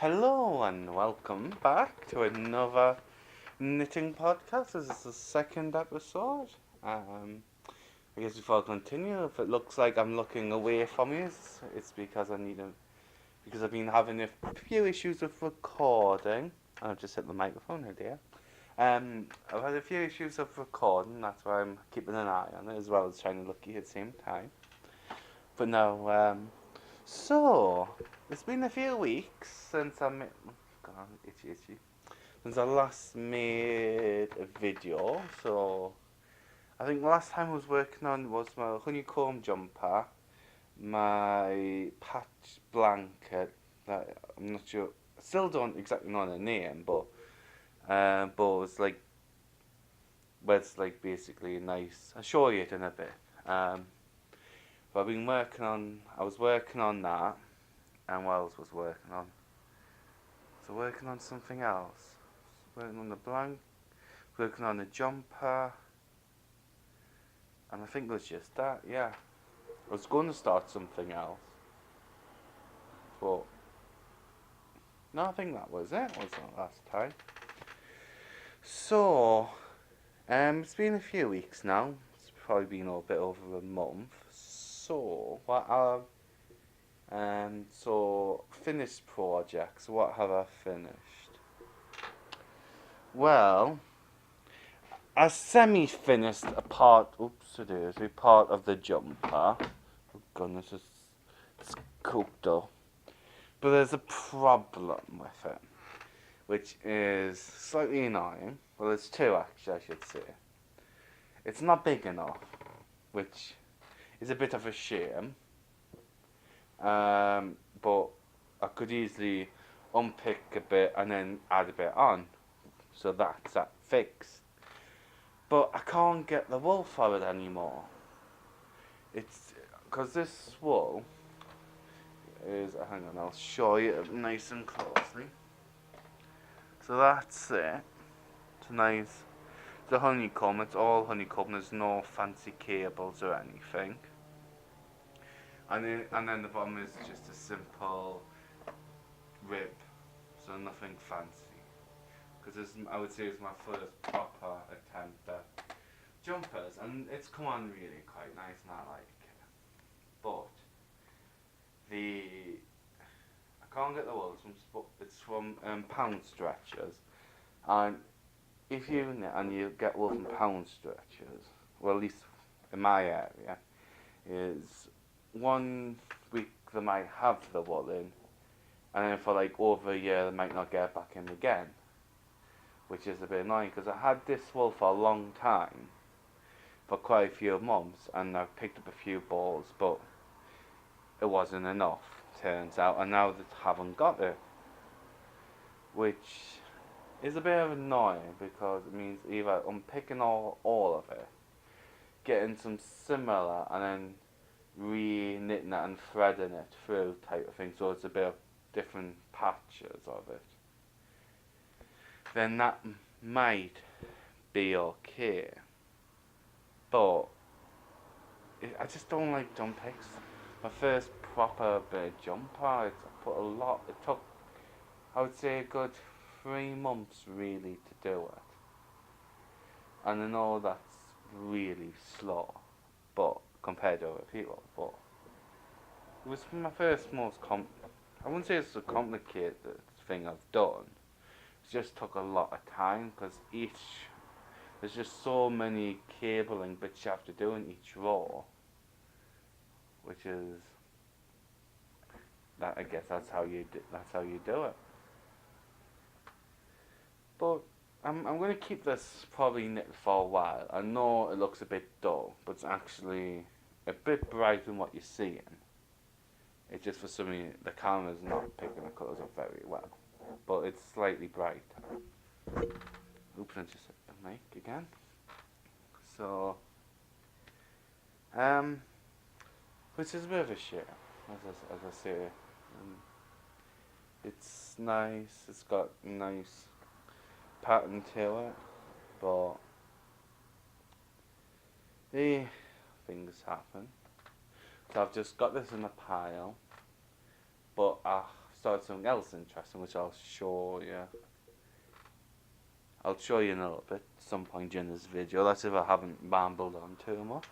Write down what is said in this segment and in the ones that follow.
Hello and welcome back to another knitting podcast. This is the second episode. I guess before I continue, if it looks like I'm looking away from you, it's because because I've been having a few issues with recording. I've just hit the microphone here, dear. I've had a few issues with recording. That's why I'm keeping an eye on it as well as trying to look at you at the same time. But no, so it's been a few weeks since God, itchy. Since I last made a video. So I think the last time I was working on was my honeycomb jumper, my patch blanket. That I'm not sure. I still don't exactly know the name, but it's like, well, it's like basically nice. I'll show you it in a bit. But I was working on that, and what else was working on? So working on something else. Working on the working on the jumper, and I think it was just that, yeah. I was going to start something else, but no, I think that was it, wasn't it, last time? So, it's been a few weeks now. It's probably been a bit over a month. So, finished projects. What have I finished? Well, I semi-finished a part. Oops, it is a part of the jumper. Oh goodness, it's cooked up. But there's a problem with it, which is slightly annoying. Well, there's two actually, I should say. It's not big enough, which is a bit of a shame. But I could easily unpick a bit and then add a bit on, so that's that fixed. But I can't get the wool for it anymore. It's because this wool is. Hang on, I'll show you nice and closely. So that's it. It's nice. The honeycomb. It's all honeycomb. There's no fancy cables or anything. And then the bottom is just a simple rib. So nothing fancy. Because I would say it's my first proper attempt at jumpers, and it's come on really quite nice, and I like it. But the I can't get the wool. It's from pound stretchers, and if you knit and you get wool from pound stretchers, well, at least in my area, is 1 week they might have the wool in, and then for like over a year they might not get it back in again, which is a bit annoying because I had this wool for a long time, for quite a few months, and I've picked up a few balls, but it wasn't enough, turns out, and now they haven't got it, which is a bit of annoying because it means either I'm picking all of it, getting some similar, and then re-knitting it and threading it through type of thing, so it's a bit of different patches of it. Then that might be okay, but I just don't like jump picks. My first proper bit of jumper, I put a lot. It took, I would say, a good 3 months really to do it. And I know that's really slow, but compared to other people, but it was my first I wouldn't say it's a complicated thing I've done. It just took a lot of time because there's just so many cabling bits you have to do in each row, which is that I guess that's how you do it. But I'm going to keep this probably knit for a while. I know it looks a bit dull, but it's actually a bit brighter than what you're seeing. It's just for some reason the camera's not picking the colours up very well, but it's slightly brighter. Oops, I just hit the mic again. So, which is a bit of a shame, as I say. It's nice. It's got nice pattern to it, but things happen. So I've just got this in a pile, but started something else interesting, which I'll show you. I'll show you in a little bit, at some point during this video. That's if I haven't rambled on too much.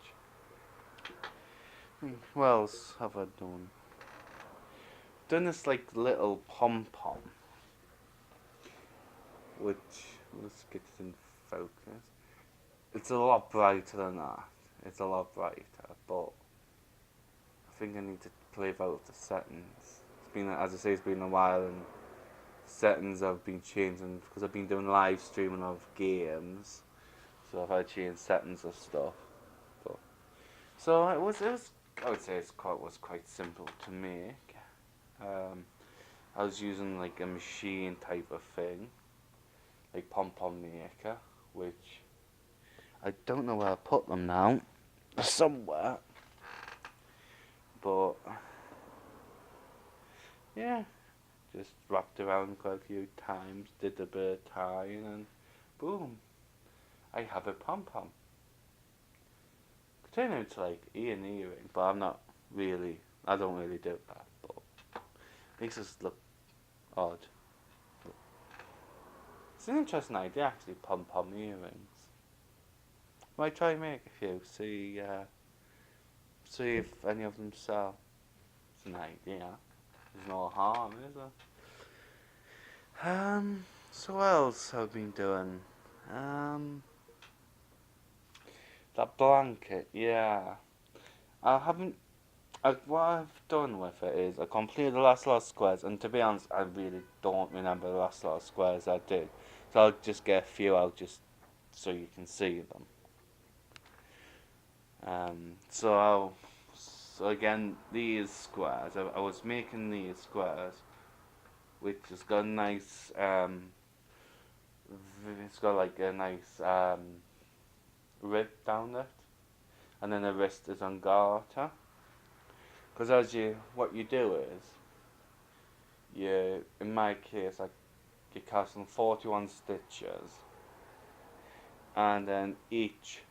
What else have I done? Done this like little pom-pom, which, let's get it in focus. It's a lot brighter than that. It's a lot brighter, but I think I need to play about the settings. It's been, as I say, it's been a while, and settings have been changing because I've been doing live streaming of games, so I've had to change settings of stuff. But so it was I would say it was quite simple to make. I was using like a machine type of thing, like Pom Pom Maker, which I don't know where I put them now, somewhere. But yeah, just wrapped around quite a few times, did a bit of tying, and boom, I have a pom pom. Could turn into like an earring, but I don't really do that, but it makes us look odd. But it's an interesting idea actually, pom pom earrings. Might try and make a few, see if any of them sell. It's an idea. There's no harm, is there? So what else have I been doing? That blanket, yeah. What I've done with it is I completed the last lot of squares, and to be honest, I really don't remember the last lot of squares I did. So I'll just get a few out just so you can see them. So again, these squares, I was making these squares, which has got a nice, it's got like a nice rib down it, and then the wrist is on garter. Because what you do is, in my case, you cast on 41 stitches, and then each,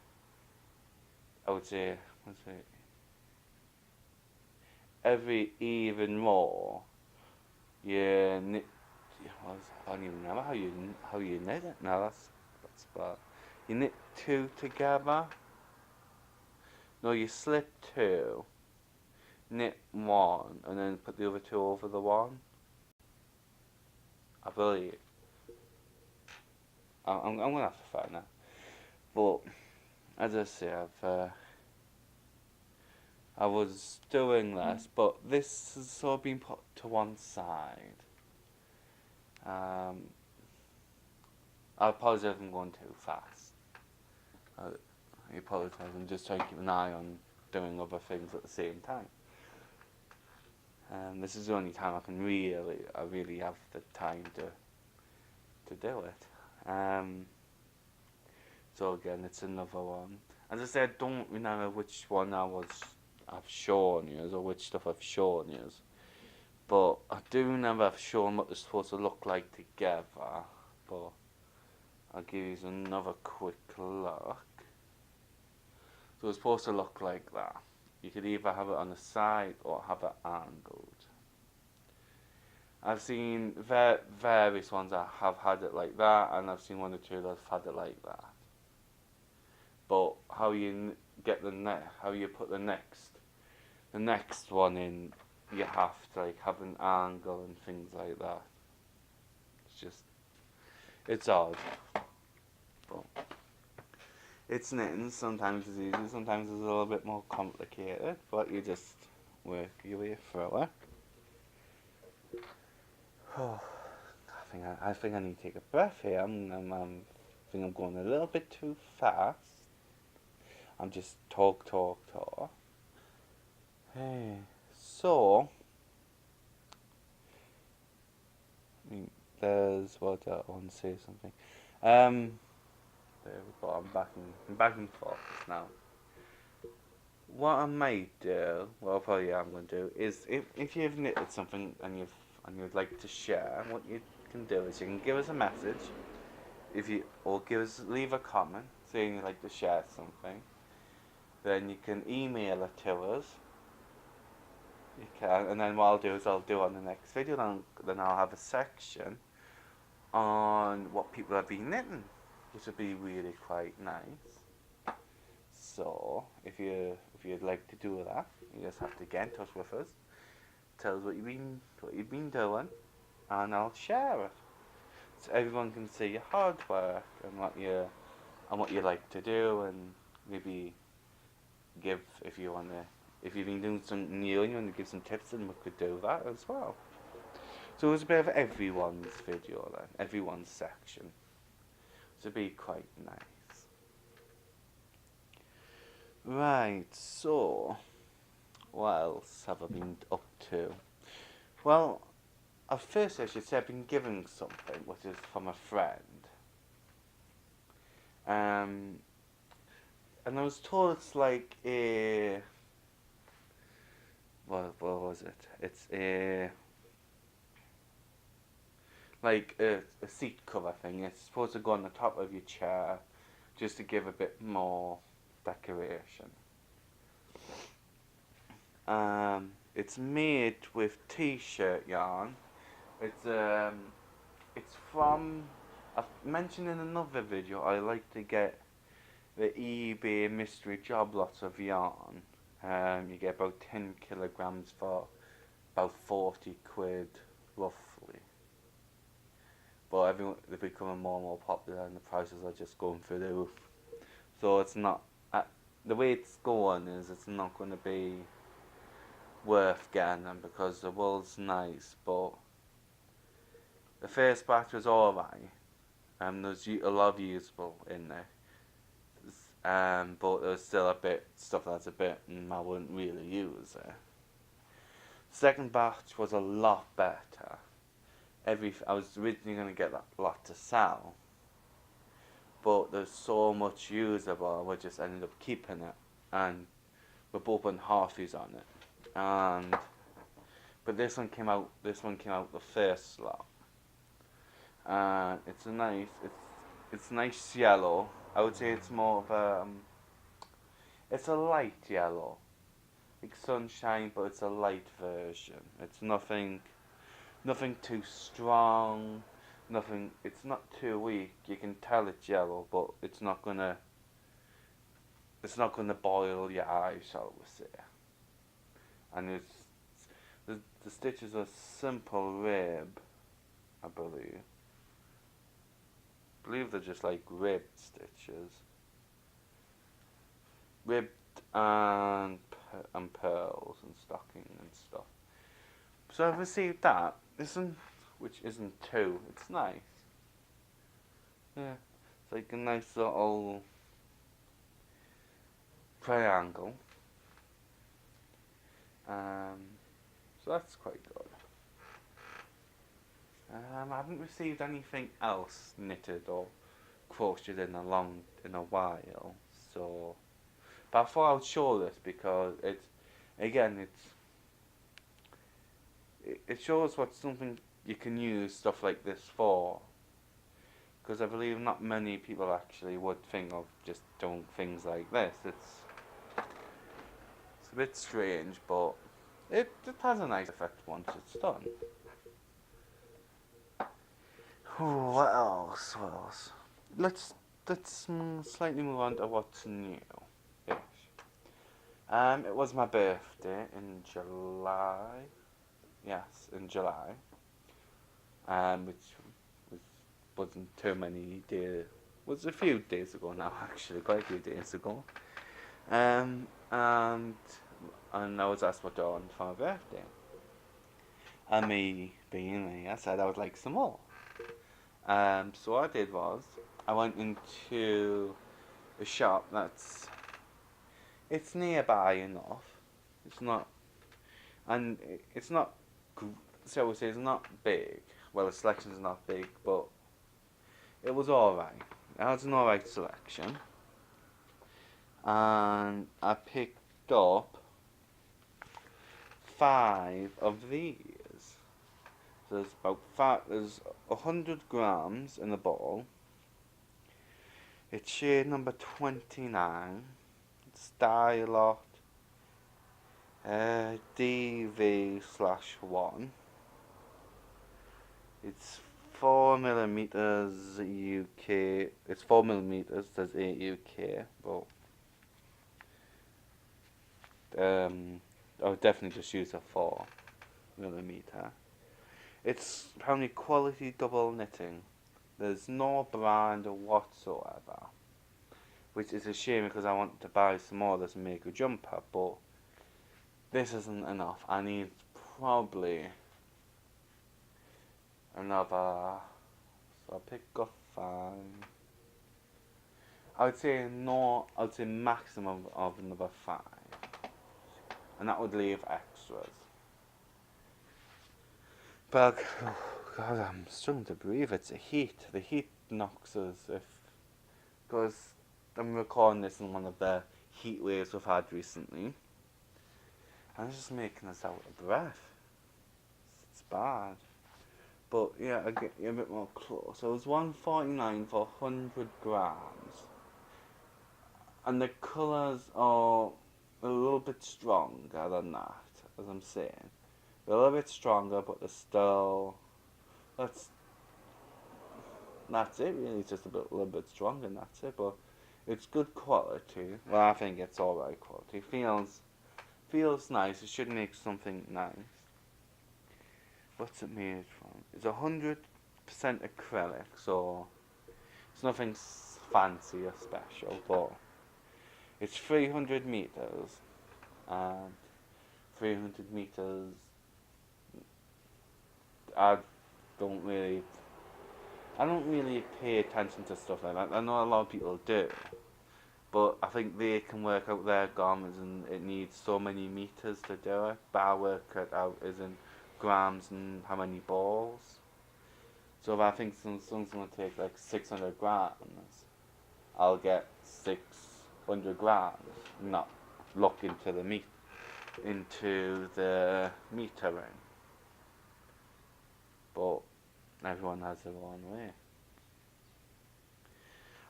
I would say, every even row, you knit. I don't even remember how you knit it. No, that's bad. You knit two together. No, you slip two, knit one, and then put the other two over the one. I believe. I'm gonna have to find that. But as I say, I was doing this, but this has sort of been put to one side. I apologise if I'm going too fast. I apologise, I'm just trying to keep an eye on doing other things at the same time. This is the only time I really have the time to do it. So again, it's another one. As I said, I don't remember which one I've shown you, or which stuff I've shown you. But I do remember I've shown what they're supposed to look like together. But I'll give you another quick look. So it's supposed to look like that. You could either have it on the side or have it angled. I've seen various ones that have had it like that, and I've seen one or two that have had it like that. But how you get how you put the next one in, you have to like have an angle and things like that. It's odd. But it's knitting. Sometimes it's easy, sometimes it's a little bit more complicated, but you just work your way through it. I think I need to take a breath here. I think I'm going a little bit too fast. I'm just talk. Hey, so there's what I want to say something. There we go. I'm back in focus now. What I might do, well, probably I'm going to do, is if you've knitted something and you'd like to share, what you can do is you can give us a message, leave a comment saying you'd like to share something. Then you can email it to us, You can, and then what I'll do is I'll do on the next video. Then I'll have a section on what people have been knitting, which would be really quite nice. So if you'd like to do that, you just have to get in touch with us. Tell us what you've been doing, and I'll share it so everyone can see your hard work and what you like to do, and maybe give if you've been doing something new and you want to give some tips, then we could do that as well. So it's a bit of everyone's video then, everyone's section. So it'd be quite nice. Right, so what else have I been up to? Well, at first I should say I've been given something, which is from a friend. And I was told it's like a what was it? It's a seat cover thing. It's supposed to go on the top of your chair, just to give a bit more decoration. It's made with t-shirt yarn. It's from, I've mentioned in another video, I like to get the eBay mystery job lots of yarn. You get about 10 kilograms for about 40 quid, roughly. But they're becoming more and more popular, and the prices are just going through the roof. So it's not, the way it's going is it's not going to be worth getting them, because the wool's nice, but the first batch was alright. There's a lot of usable in there. But there's still a bit stuff that's a bit I wouldn't really use there. Second batch was a lot better. I was originally going to get that lot to sell, but there's so much usable, we just ended up keeping it, and we're both on halfies on it. But this one came out the first lot. It's nice yellow. I would say it's more of it's a light yellow, like sunshine, but it's a light version. It's nothing too strong, it's not too weak. You can tell it's yellow, but it's not gonna boil your eyes, shall we say. And the stitches are simple rib, I believe. I believe they're just like ribbed stitches. Ribbed and pearls and stocking and stuff. So I've received that. Which isn't too. It's nice. Yeah, it's like a nice little triangle. So that's quite good. I haven't received anything else knitted or crocheted in a while. So, but I thought I would show this because it shows what something you can use stuff like this for. Because I believe not many people actually would think of just doing things like this. It's a bit strange, but it has a nice effect once it's done. What else? Let's slightly move on to what's new. It was my birthday in July. Yes, in July. Which wasn't too many days. Was a few days ago now, actually, quite a few days ago. And I was asked what I wanted for my birthday. And me being me, I said I would like some more. So what I did was I went into a shop it's nearby enough. It's not so I would say it's not big. Well, the selection's not big, but it was alright. It has an alright selection. And I picked up 5 of these. So there's 100 grams in the bottle. It's shade number 29. It's dye lot. DV/1. It's 4 millimeters UK. It's 4 millimeters. There's 8 UK, but I would definitely just use a 4 millimeter. It's apparently quality double knitting. There's no brand whatsoever, which is a shame because I want to buy some more to make a jumper, but this isn't enough. I need probably another. So I'll pick up 5. I would say no. I would say maximum of another 5, and that would leave extras. But oh God, I'm struggling to breathe. It's the heat. The heat knocks us. Because I'm recording this in one of the heat waves we've had recently, and it's just making us out of breath. It's bad. But yeah, I get you a bit more close. So it was $1.49 for 100 grams, and the colours are a little bit stronger than that, as I'm saying. They're a little bit stronger, but they're still. That's it really. It's just little bit stronger, and that's it. But it's good quality. Well, I think it's alright quality. Feels nice. It should make something nice. What's it made from? It's 100% acrylic, so it's nothing fancy or special, but it's 300 meters, and 300 meters. I don't really, I don't really pay attention to stuff like that. I know a lot of people do, but I think they can work out their garments, and it needs so many meters to do it. But I work it out as in grams and how many balls. So if I think someone's going to take like 600 grams, I'll get 600 grams. Not look into the metering. But everyone has their own way.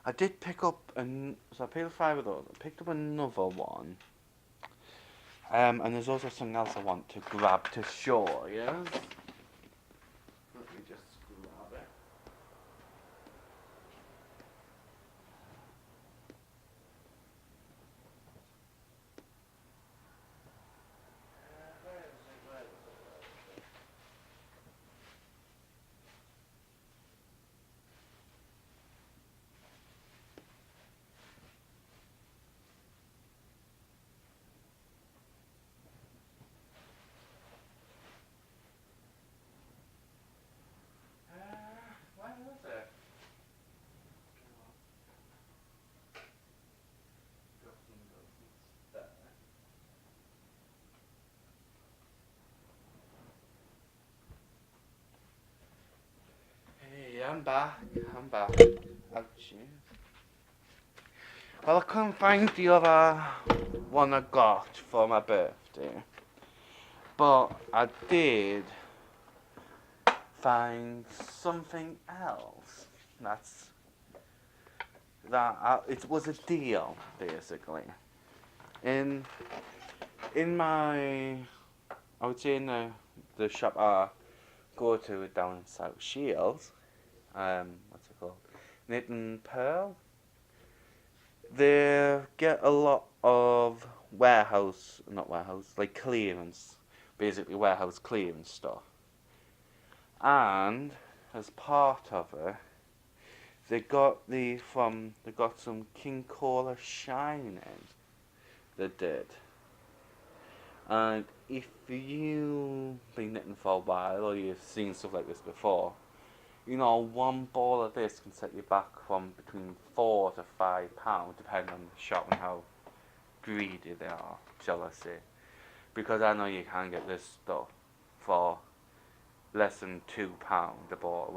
I did pick up so I paid 5 of those. I picked up another one. And there's also something else I want to grab to show you. Let me just grab it. Where was it? Hey, I'm back. Ouch. Well, I couldn't find the other one I got for my birthday, but I did find something else. It was a deal, basically. In my, I would say in the shop I go to down in South Shields, what's it called? Knit and Pearl. They get a lot of like clearance, basically warehouse clearance stuff. And as part of it, they got some King Cola Shining. They did. And if you've been knitting for a while or you've seen stuff like this before, you know, one ball of this can set you back from between £4 to £5, depending on the shop and how greedy they are, shall I say. Because I know you can get this stuff for less than £2 a ball,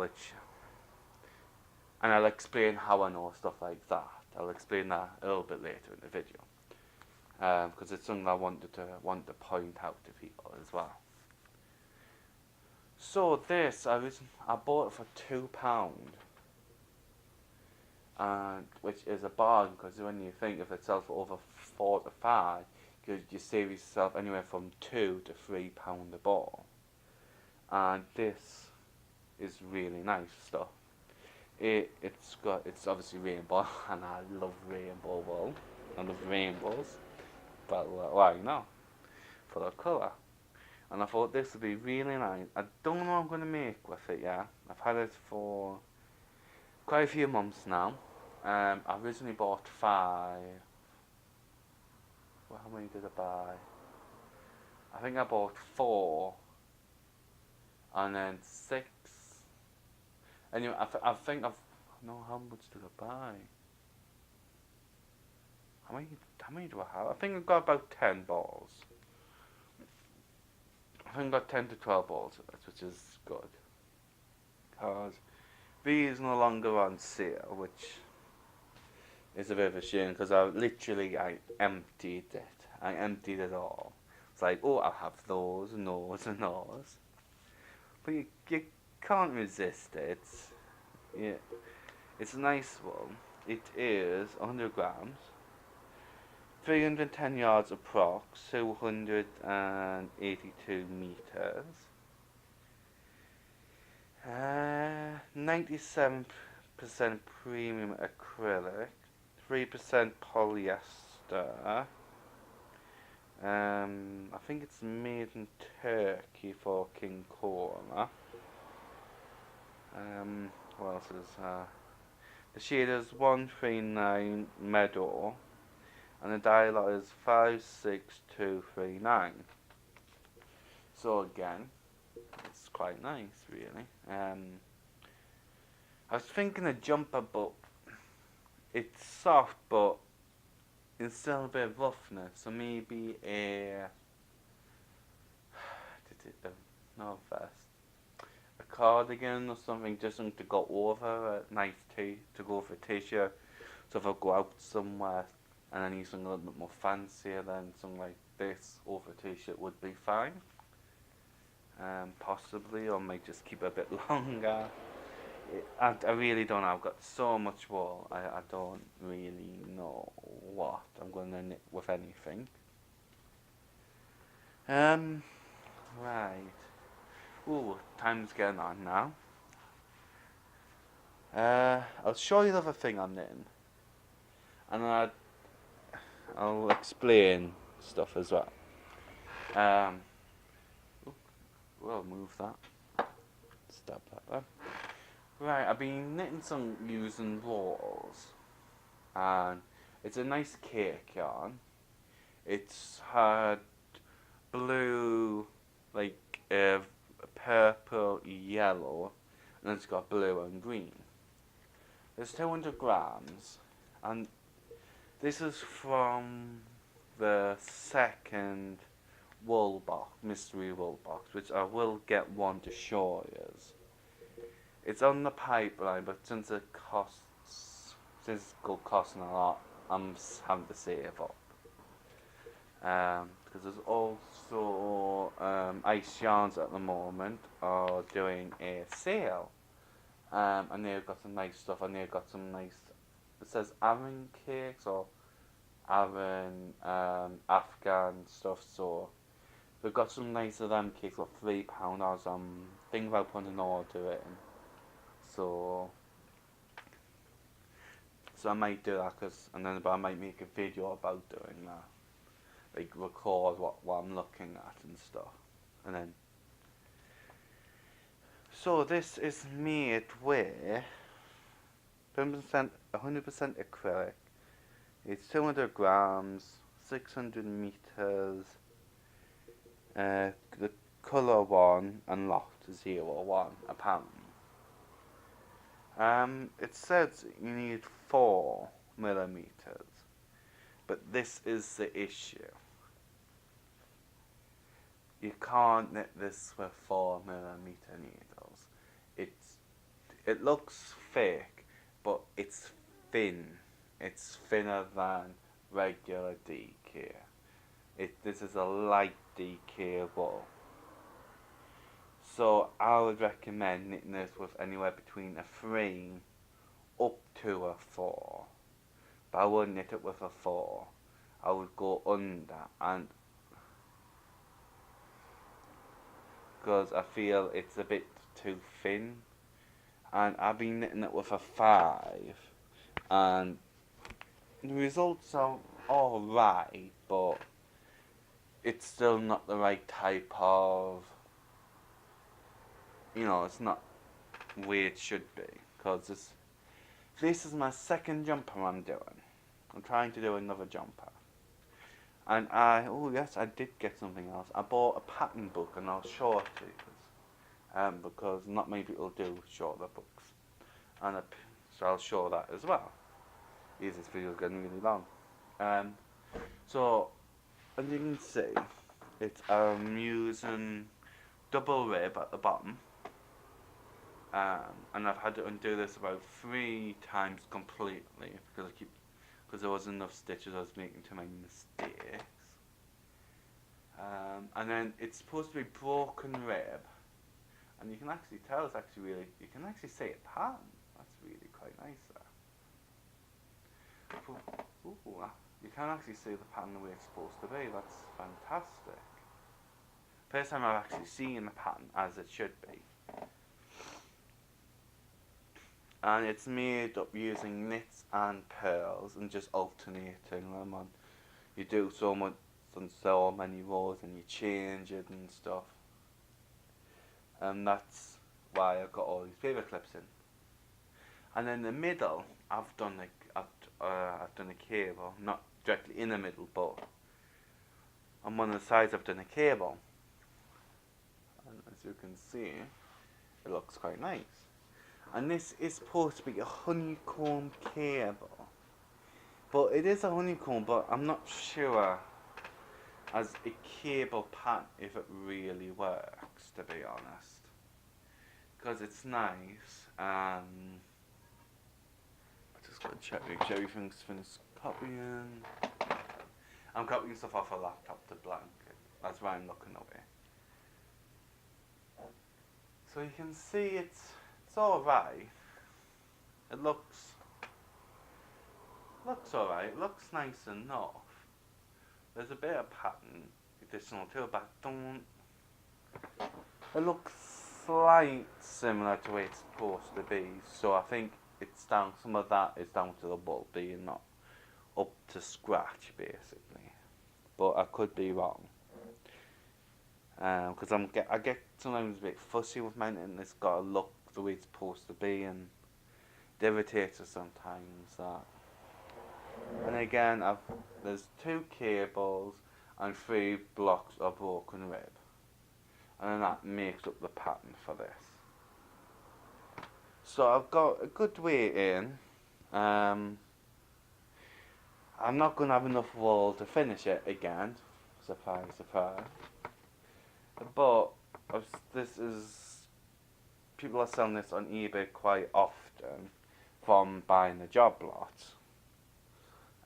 and I'll explain how I know stuff like that. I'll explain that a little bit later in the video, because it's something I want to point out to people as well. So this, I bought it for £2, and which is a bargain, because when you think if it sells for over 4 to 5, because you save yourself anywhere from £2 to £3 a ball. And this is really nice stuff. It's obviously rainbow, and I love rainbow wool. I love rainbows, but well, you know, for the colour. And I thought this would be really nice. I don't know what I'm going to make with it yet. I've had it for quite a few months now. I originally bought 5. Well, how many did I buy? I think I bought 4, and then 6. Anyway, I think I've no. How much did I buy? How many do I have? I think I've got about 10 balls. I think I've got 10 to 12 balls of it, which is good. Because these no longer on sale, which is a bit of a shame, because I emptied it. I emptied it all. It's like, oh, I'll have those and those and those. But you can't resist it. Yeah, it's a nice one. It is 100 grams. 310 yards approx, 282 meters. 97% premium acrylic, 3% polyester. I think it's made in Turkey for King Corner. What else is the shade is 139 Meadow, and the dial is 56239. So again, it's quite nice, really. I was thinking a jumper, but it's soft, but it's still a bit of roughness. So maybe no vest, a cardigan or something, just something to go over a nice to go over a t-shirt. So if I go out somewhere and I need something a little bit more fancier, then something like this over a t-shirt would be fine. Possibly, or might just keep it a bit longer. I really don't know. I've got so much wool. I don't really know what I'm going to knit with anything. Right. Ooh, time's getting on now. I'll show you the other thing I'm knitting, and I'll explain stuff as well. We'll move that. Stop that there. Right, I've been knitting some using walls, and it's a nice cake yarn. It's had blue, like purple, yellow, and it's got blue and green. There's 200 grams, and this is from the second wool box, mystery wool box, which I will get one to show you. It's on the pipeline, but since it's costing a lot, I'm having to save up. Because there's also Ice Yarns at the moment are doing a sale, and they've got some nice stuff, and they've got some nice, it says Aran cakes or Aran Afghan stuff, so they've got some nice of them cakes for £3. I was thinking about putting an order in, so I might do that, but I might make a video about doing that. Like record what I'm looking at and stuff, and then. So this is made with 100% acrylic. It's 200 grams, 600 meters. The colour 1 and lot 01 a pound. It says you need 4 millimeters, but this is the issue. You can't knit this with 4mm needles. It looks fake, but it's thin. It's thinner than regular DK. This is a light DK wool. So I would recommend knitting this with anywhere between a 3 up to a 4. But I wouldn't knit it with a 4. I would go under, and because I feel it's a bit too thin, and I've been knitting it with a 5, and the results are alright, but it's still not the right type of, it's not where it should be, because this is my second jumper I'm doing. I'm trying to do another jumper. And oh yes, I did get something else. I bought a pattern book, and I'll show it to you, because not many people do show their books. And so I'll show that as well. This video is getting really long. So, as you can see, I'm using double rib at the bottom. And I've had to undo this about 3 times completely because there wasn't enough stitches. I was making too many mistakes. And then it's supposed to be broken rib, and you can actually tell it's actually really. You can actually see it pattern. That's really quite nice there. Ooh, you can actually see the pattern the way it's supposed to be. That's fantastic. First time I've actually seen the pattern as it should be. And it's made up using knits and pearls and just alternating them on. You do so much on so many rows and you change it and stuff. And that's why I've got all these paper clips in. And in the middle, I've done a cable, not directly in the middle, but on one of the sides I've done a cable. And as you can see, it looks quite nice. And this is supposed to be a honeycomb cable. But it is a honeycomb, but I'm not sure as a cable pattern if it really works, to be honest. Because it's nice, I'm just going to check make sure everything's finished copying. I'm copying stuff off a laptop to blank. That's why I'm looking away. So you can see it's alright. It looks alright. It looks nice enough. There's a bit of pattern additional to it, but it looks slightly similar to where it's supposed to be. So I think it's down. Some of that is down to the wool being not up to scratch, basically. But I could be wrong. Because I get sometimes a bit fussy with mine, and it's got to look the way it's supposed to be, and it irritates us sometimes. And again, there's 2 cables and 3 blocks of broken rib, and then that makes up the pattern for this. So I've got a good way in. I'm not going to have enough wool to finish it again. Surprise, surprise. But people are selling this on eBay quite often from buying the job lots.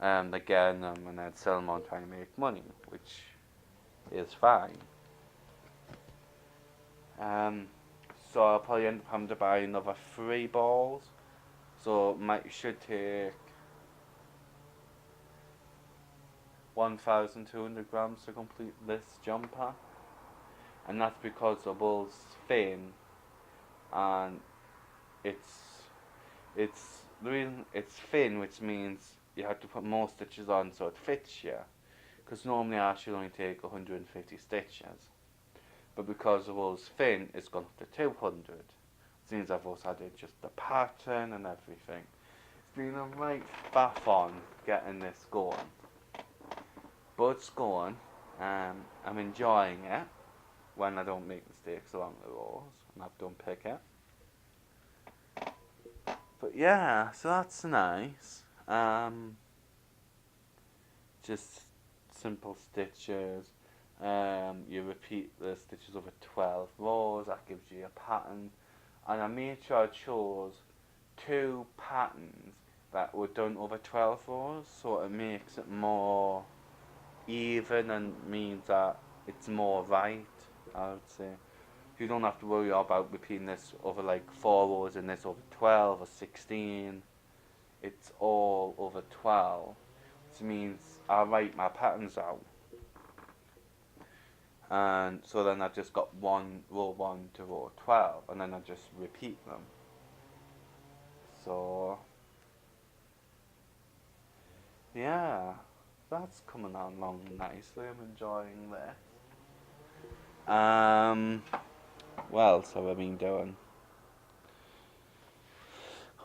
And again, and I'd sell them on trying to make money, which is fine. So I'll probably end up having to buy another 3 balls. So it should take 1,200 grams to complete this jumper. And that's because the wool's thin, and it's the reason it's thin, which means you have to put more stitches on so it fits you, because normally I should only take 150 stitches, but because the wool's thin, it's gone up to 200. Since I've also added just the pattern and everything, it's been a right faff on getting this going, but it's going. I'm enjoying it when I don't make mistakes along the rows, and I don't pick it. But yeah, so that's nice. Just simple stitches. You repeat the stitches over 12 rows. That gives you a pattern. And I made sure I chose 2 patterns that were done over 12 rows, so it makes it more even and means that it's more right, I would say. You don't have to worry about repeating this over like 4 rows and this over 12 or 16. It's all over 12. which means I write my patterns out. And so then I've just got row 1 to row 12, and then I just repeat them. So, yeah, that's coming on along nicely. I'm enjoying this. What else have I been doing?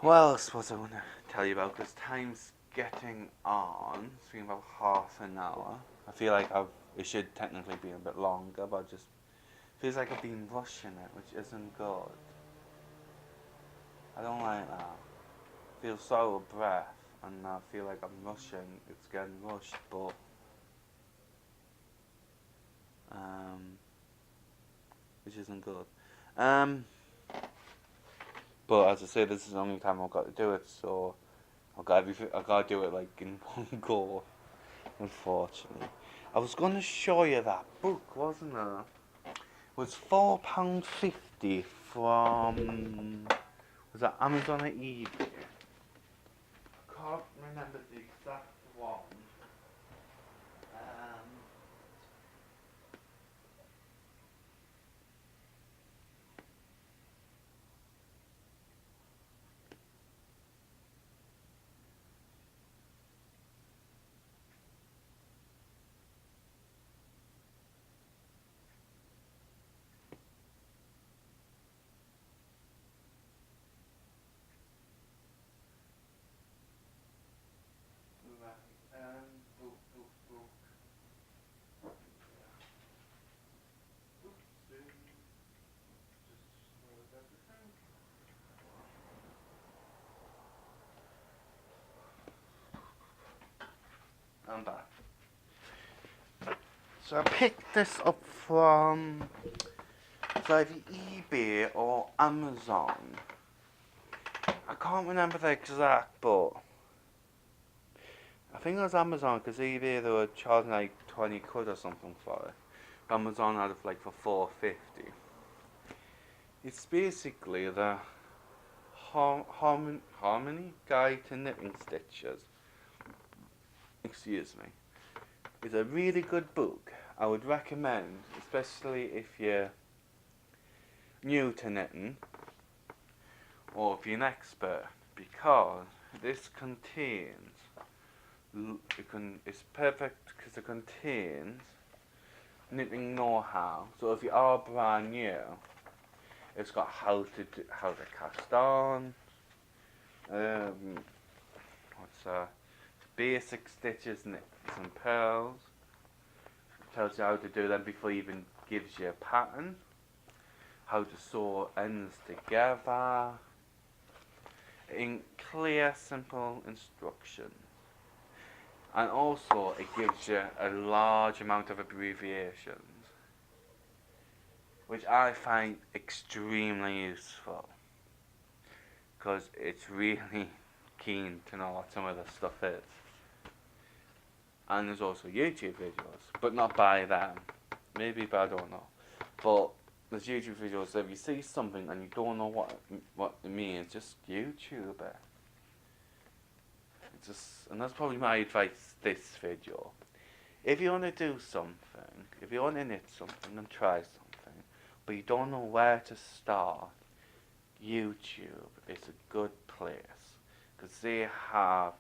Well, I suppose I want to tell you about, because time's getting on. It's been about half an hour. I feel like it should technically be a bit longer, but it just feels like I've been rushing it, which isn't good. I don't like that. I feel so out of breath, and I feel like I'm rushing. It's getting rushed, but which isn't good. But as I say, this is the only time I've got to do it, so I gotta do it like in one go. Unfortunately, I was gonna show you that book, wasn't I? It was £4.50 from, was that Amazon or eBay? I can't remember the exact one. Book. I'm back. So I picked this up from either eBay or Amazon. I can't remember the exact, but I think it was Amazon, because eBay they were charging like 20 quid or something for it. Amazon had it like for 4.50. It's basically the Harmony Guide to Knitting Stitches. Excuse me. It's a really good book. I would recommend, especially if you're new to knitting or if you're an expert, because this contains, it's perfect because it contains knitting know-how. So if you are brand new, it's got how to cast on, basic stitches, knits and pearls. It tells you how to do them before it even gives you a pattern. How to sew ends together in clear, simple instructions. And also it gives you a large amount of abbreviations, which I find extremely useful, because it's really keen to know what some of the stuff is. And there's also YouTube videos, but not by them. Maybe, but I don't know. But there's YouTube videos, so if you see something and you don't know what it means, just YouTube it. And that's probably my advice this video. If you want to do something, if you want to knit something and try something, but you don't know where to start, YouTube is a good place, because they have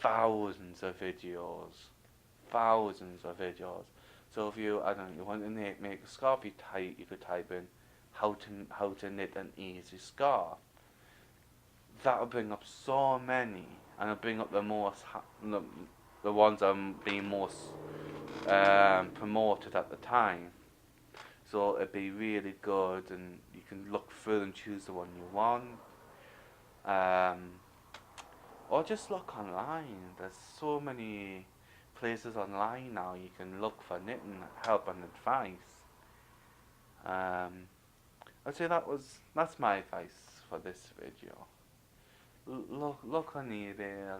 thousands of videos. So if you, you want to make a scarf, you could type in how to knit an easy scarf. That'll bring up so many, and it'll bring up the ones that are being most promoted at the time. So it'd be really good, and you can look through and choose the one you want. Or just look online. There's so many places online now you can look for knitting help and advice. I'd say that's my advice for this video. Look on eBay,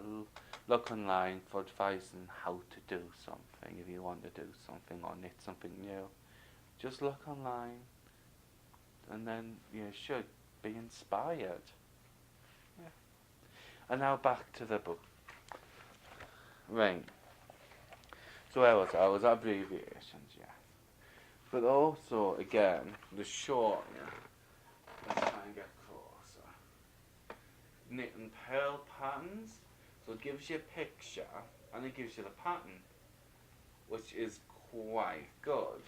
look online for advice on how to do something if you want to do something or knit something new. Just look online, and then you should be inspired. Yeah. And now back to the book. Right. So where was I? I was at abbreviations, yeah. But also, again, the short, yeah. Let's try and get closer. Knit and purl patterns. So it gives you a picture and it gives you the pattern, which is quite good.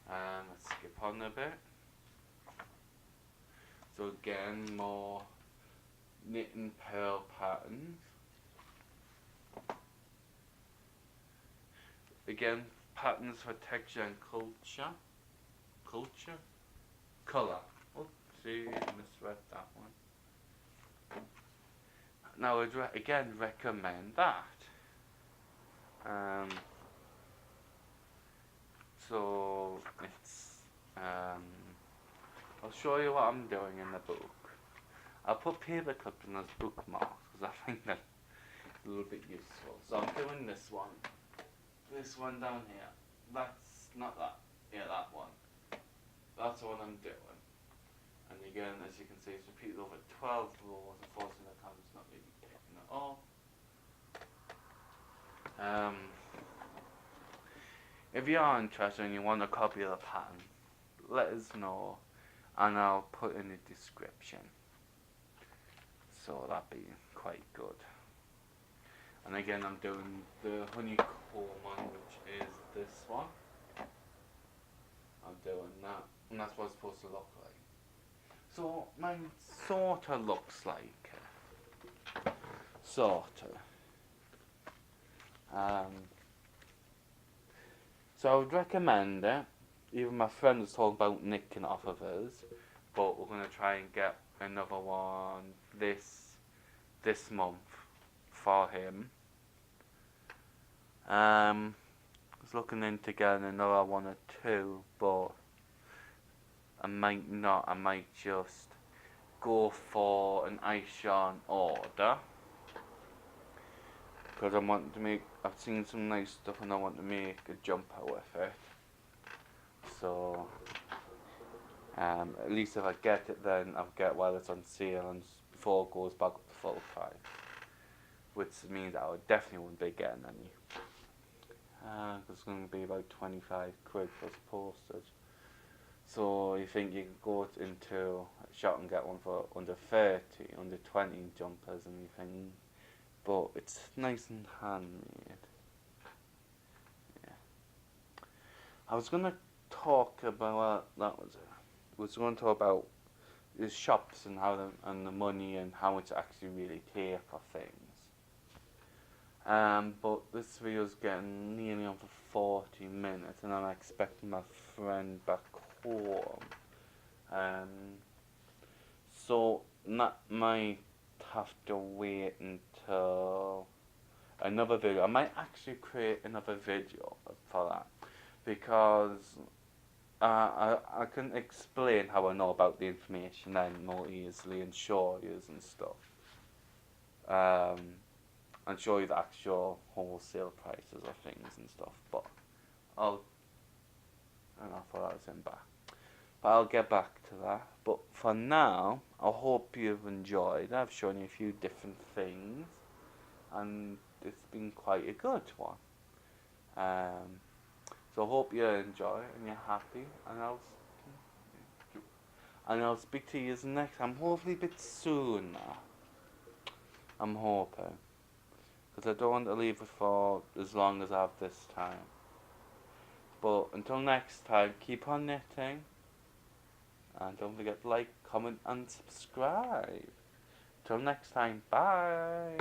Let's skip on a bit. So again, more knit and purl patterns. Again, patterns for texture and culture. Colour. Oopsie, misread that one. Now, I would again recommend that. So it's I'll show you what I'm doing in the book. I'll put paper clips in as bookmarks because I think that's a little bit useful. So I'm doing this one. This one down here. That's not that. Yeah, that one. That's the one I'm doing. And again, as you can see, it's repeated over 12 rows. Unfortunately, the camera's not really picking it up. If you are interested and you want a copy of the pattern, let us know and I'll put in the description. So that'd be quite good. And again, I'm doing the honeycomb one, which is this one. I'm doing that, and that's what it's supposed to look like. So mine sorta looks like sorta. So I would recommend it. Even my friend was talking about nicking off of us, but we're gonna try and get another one this month for him. I was looking into getting another one or two, but I might not. I might just go for an ice yarn order because I want to make. I've seen some nice stuff and I want to make a jumper with it. So at least if I get it, then I'll get while it's on sale and before it goes back up to full price, which means I would definitely wouldn't be getting any. It's going to be about 25 quid plus postage. So you think you can go into a shop and get one for under 30, under 20 jumpers and everything, but it's nice and handmade. Yeah. I was going to talk about, that was it. I was going to talk about the shops and how and the money and how much actually really pay for things. But this video's getting nearly on for 40 minutes and I'm expecting my friend back home. So that might have to wait until another video. I might actually create another video for that because I can explain how I know about the information then more easily and show you and stuff. And show you the actual wholesale prices of things and stuff, but I thought I was in back. But I'll get back to that. But for now, I hope you've enjoyed. I've shown you a few different things, and it's been quite a good one. So I hope you enjoy and you're happy, and I'll speak to you next time, hopefully a bit sooner. I'm hoping. Because I don't want to leave it for as long as I have this time. But until next time, keep on knitting. And don't forget to like, comment and subscribe. Till next time, bye.